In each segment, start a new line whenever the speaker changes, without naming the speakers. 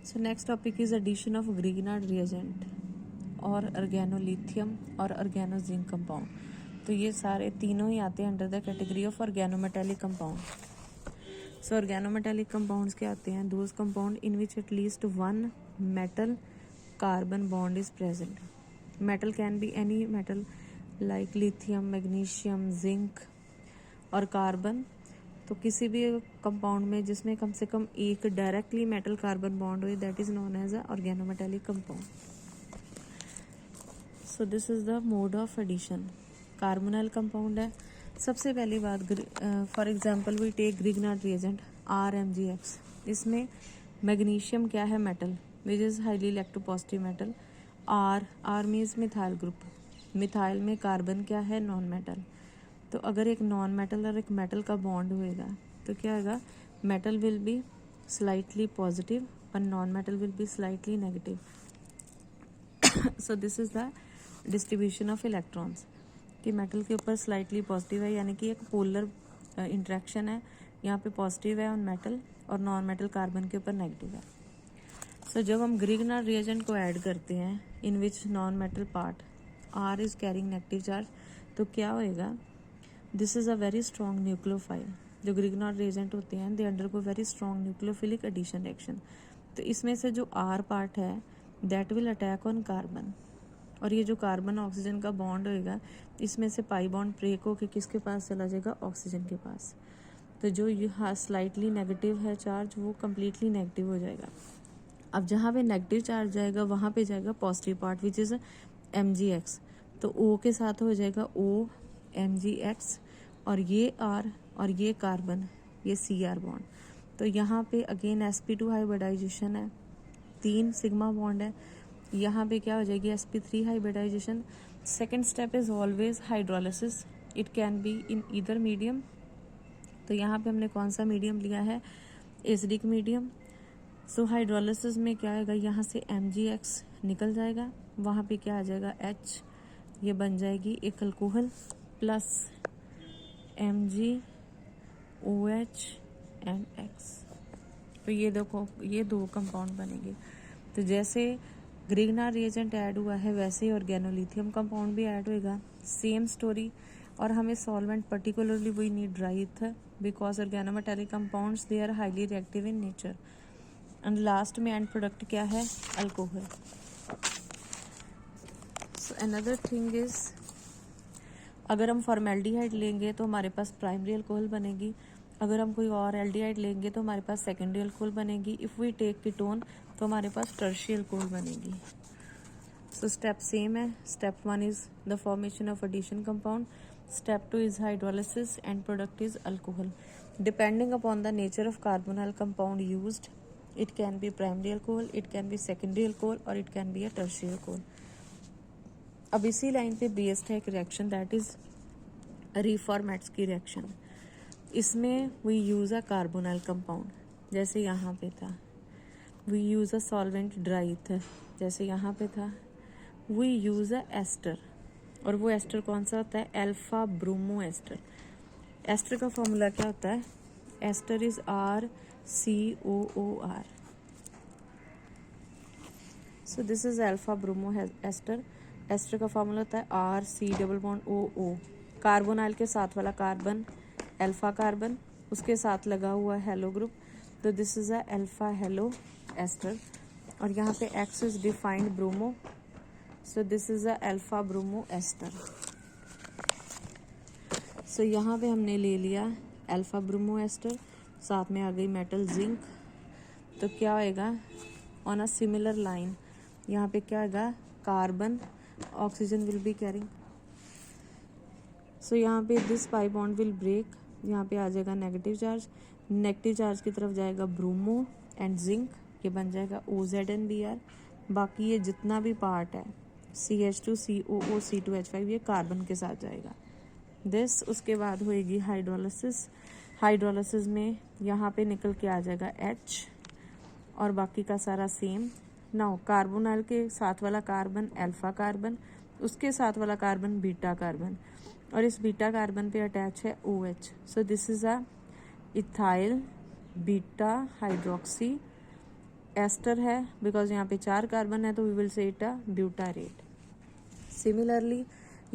So next topic is addition of Grignard reagent और organolithium और organozinc compound. तो ये सारे तीनों ही आते हैं under the category of organometallic compound. So organometallic compounds क्या आते हैं? Those compound in which at least one metal carbon bond is present. Metal can be any metal like lithium, magnesium, zinc और कार्बन। तो किसी भी कंपाउंड में जिसमें कम से कम एक डायरेक्टली मेटल कार्बन बॉन्ड हो, that is known as a organometallic compound. So this is the mode of addition. Carbonyl compound है। सबसे पहली बात, for example we take Grignard reagent RMgX। इसमें मैग्नीशियम क्या है? Metal which is highly electropositive metal. R means methyl group. Methyl में carbon क्या है? Non metal. तो अगर एक नॉन मेटल और एक मेटल का बॉन्ड होएगा तो क्या होगा? Metal will be slightly positive और non metal will be slightly negative. So this is the distribution of electrons कि मेटल के ऊपर स्लाइटली पॉजिटिव है, यानी कि एक पोलर इंट्रैक्शन है। यहाँ पे पॉजिटिव है ऑन मेटल और नॉन मेटल कार्बन के ऊपर नेगेटिव है। सो जब हम ग्रिग्नार्ड रिएजेंट को ऐड करते हैं in which non metal part R is carrying negative charge, तो क्या होएगा? This is a very strong nucleophile. जो ग्रिग्नार्ड रिएजेंट होते हैं they undergo very strong nucleophilic addition reaction. तो इसमें से जो R पार्ट है that will attack on carbon, और ये जो कार्बन ऑक्सीजन का बॉन्ड होएगा इसमें से पाई बॉन्ड ब्रेक होकर किसके पास चला जाएगा? ऑक्सीजन के पास। तो जो यहाँ स्लाइटली नेगेटिव है चार्ज वो कम्प्लीटली नेगेटिव हो जाएगा। अब जहाँ पे नेगेटिव चार्ज जाएगा वहाँ पे जाएगा positive part which is MgX। तो O के साथ हो जाएगा OMgX, और ये R और ये कार्बन, ये Cr बॉन्ड। तो यहाँ पे अगेन sp2 हाइब्रिडाइजेशन है, 3 सिग्मा बॉन्ड है। यहाँ पे क्या हो जाएगी? sp3 hybridization. Second step is always hydrolysis. It can be in either medium. तो यहाँ पे हमने कौन सा मीडियम लिया है? Acidic medium. सो हाइड्रोलिसिस में क्या आएगा? यहाँ से MgX निकल जाएगा, वहाँ पे क्या आ जाएगा? H। ये बन जाएगी एक alcohol plus MgOH and X। तो ये देखो ये 2 कंपाउंड बनेंगे। तो जैसे ग्रिग्नार्ड रिएजेंट ऐड हुआ है वैसे ही ऑर्गेनोलिथियम कंपाउंड भी ऐड होएगा। Same story. और हमें solvent particularly we need dry ether because organometallic compounds they are highly reactive in nature. And last में एंड प्रोडक्ट क्या है? Alcohol. So another thing is, अगर हम फॉर्मेल्डिहाइड लेंगे तो हमारे पास प्राइमरी अल्कोहल बनेगी। अगर हम कोई और एल्डिहाइड लेंगे तो हमारे पास सेकेंडरी अल्कोहल बनेगी। इफ़ वी टेक कीटोन तो हमारे पास टर्शियरी अल्कोहल बनेगी। सो स्टेप सेम है। Step 1 is the formation of addition compound, step 2 is hydrolysis and product is alcohol. Depending upon the nature of carbonyl compound used, it can be primary alcohol, it can be secondary alcohol और it can be a tertiary alcohol. अब इसी line पे based है एक reaction that is रीफॉर्मेट्स की reaction. इसमें we use a carbonyl compound, जैसे यहाँ पे था। We use a solvent dry ether, जैसे यहाँ पे था। वी यूज अ एस्टर, और वो एस्टर कौन सा होता है? Alpha bromo ester. एस्टर का फॉर्मूला क्या होता है? Ester is RCOOR। So this is alpha bromo ester. Ester का फॉर्मूला होता है RC++OO। कार्बोनाइल के साथ वाला कार्बन अल्फा कार्बन, उसके साथ लगा हुआ हेलो ग्रुप, तो this is a alpha halo ester. और यहाँ पे X is defined bromo, so this is a alpha bromo ester. So यहाँ पे हमने ले लिया अल्फा ब्रोमो एस्टर, साथ में आ गई मेटल जिंक। तो क्या होएगा? ऑन अ सिमिलर लाइन यहाँ पे क्या आएगा? Carbon oxygen will be carrying. So यहाँ पे this pi bond will break, यहाँ पे आ जाएगा नेगेटिव चार्ज। नेगेटिव चार्ज की तरफ जाएगा ब्रोमो एंड जिंक, ये बन जाएगा OZNBr। बाकी ये जितना भी पार्ट है CH2 COO C2H5 ये कार्बन के साथ जाएगा। दिस उसके बाद होएगी हाइड्रोलिसिस। हाइड्रोलिसिस में यहाँ पे निकल के आ जाएगा H और बाकी का सारा सेम। नाउ कार्बोनाइल के साथ वाला कार्बन अल्फा कार्बन, उसके साथ वाला कार्बन बीटा कार्बन, और इस बीटा कार्बन पे अटैच है OH। So this is a ethyl beta hydroxy ester है बिकॉज यहाँ पे 4 कार्बन है तो we will say it a butyrate. Similarly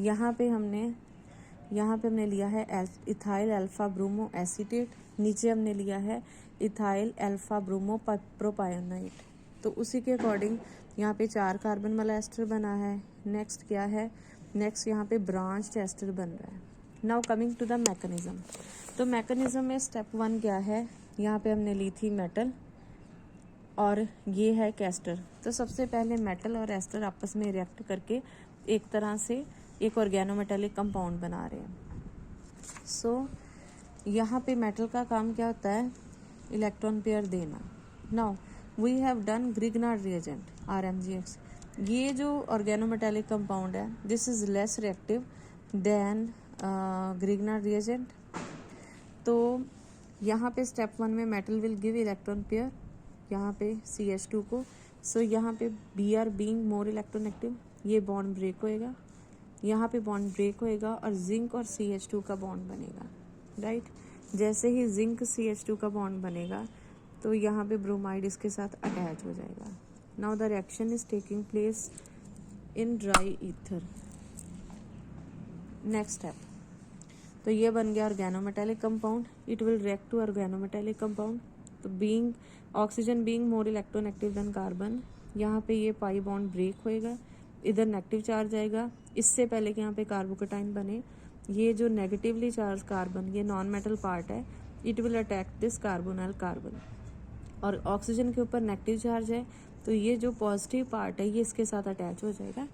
यहाँ पे हमने लिया है इथाइल अल्फा ब्रोमो एसीटेट, नीचे हमने लिया है इथाइल अल्फा ब्रोमो प्रोपायोनाइट। तो उसी के अकॉर्डिंग यहाँ पे 4 कार्बन वाला एस्टर बना है। नेक्स्ट क्या है, नेक्स्ट यहाँ पे ब्रांच्ड एस्टर बन रहा है। Now coming to the mechanism. तो मैकेनिज्म में स्टेप 1 क्या है, यहाँ पे हमने ली थी मेटल और ये है कैस्टर। तो सबसे पहले मेटल और एस्टर आपस में रिएक्ट करके एक तरह से एक ऑर्गेनोमेटेलिक कंपाउंड बना रहे हैं। सो यहाँ पे मेटल का काम क्या होता है, इलेक्ट्रॉन पेयर देना। Now we have done Grignard reagent RMgX। ये जो ऑर्गेनोमेटेलिक कंपाउंड है this is less reactive than Grignard reagent. तो यहाँ पे स्टेप 1 में metal will give electron pair यहाँ पे CH2 को। सो यहाँ पे Br बीइंग मोर इलेक्ट्रोनेगेटिव, ये बॉन्ड ब्रेक होएगा, यहाँ पे बॉन्ड ब्रेक होएगा और जिंक और CH2 का बॉन्ड बनेगा, राइट। जैसे ही जिंक CH2 का बॉन्ड बनेगा तो यहाँ पे ब्रोमाइड इसके साथ अटैच हो जाएगा। Now the reaction is taking place in dry ether. Next step, तो ये बन गया organometallic compound, it will react to organometallic compound. तो being oxygen being more electronegative than carbon, यहाँ पे ये पाई बॉन्ड ब्रेक होएगा, इधर नेगेटिव चार्ज आएगा। इससे पहले कि यहाँ पे कार्बोकेटाइन बने, ये जो नेगेटिवली चार्ज कार्बन, ये नॉन मेटल पार्ट है, it will attack this carbonyl carbon. और ऑक्सीजन के ऊपर नेगेटिव चार्ज है तो ये जो पॉजिटिव पार्ट है ये इसके साथ अटैच हो जाएगा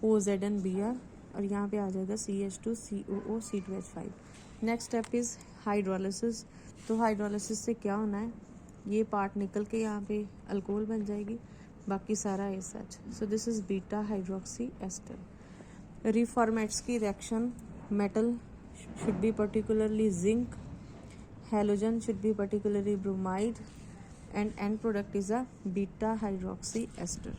OZN-Br और यहाँ पे आ जाएगा CH2 COO C2H5। Next step is hydrolysis. तो हाइड्रोलिसिस से क्या होना है, ये पार्ट निकल के यहाँ पे अल्कोहल बन जाएगी, बाकी सारा as such. So this is beta hydroxy ester. Reformatsky reaction, metal should be particularly zinc, halogen should be particularly bromide, and end product is a beta hydroxy ester.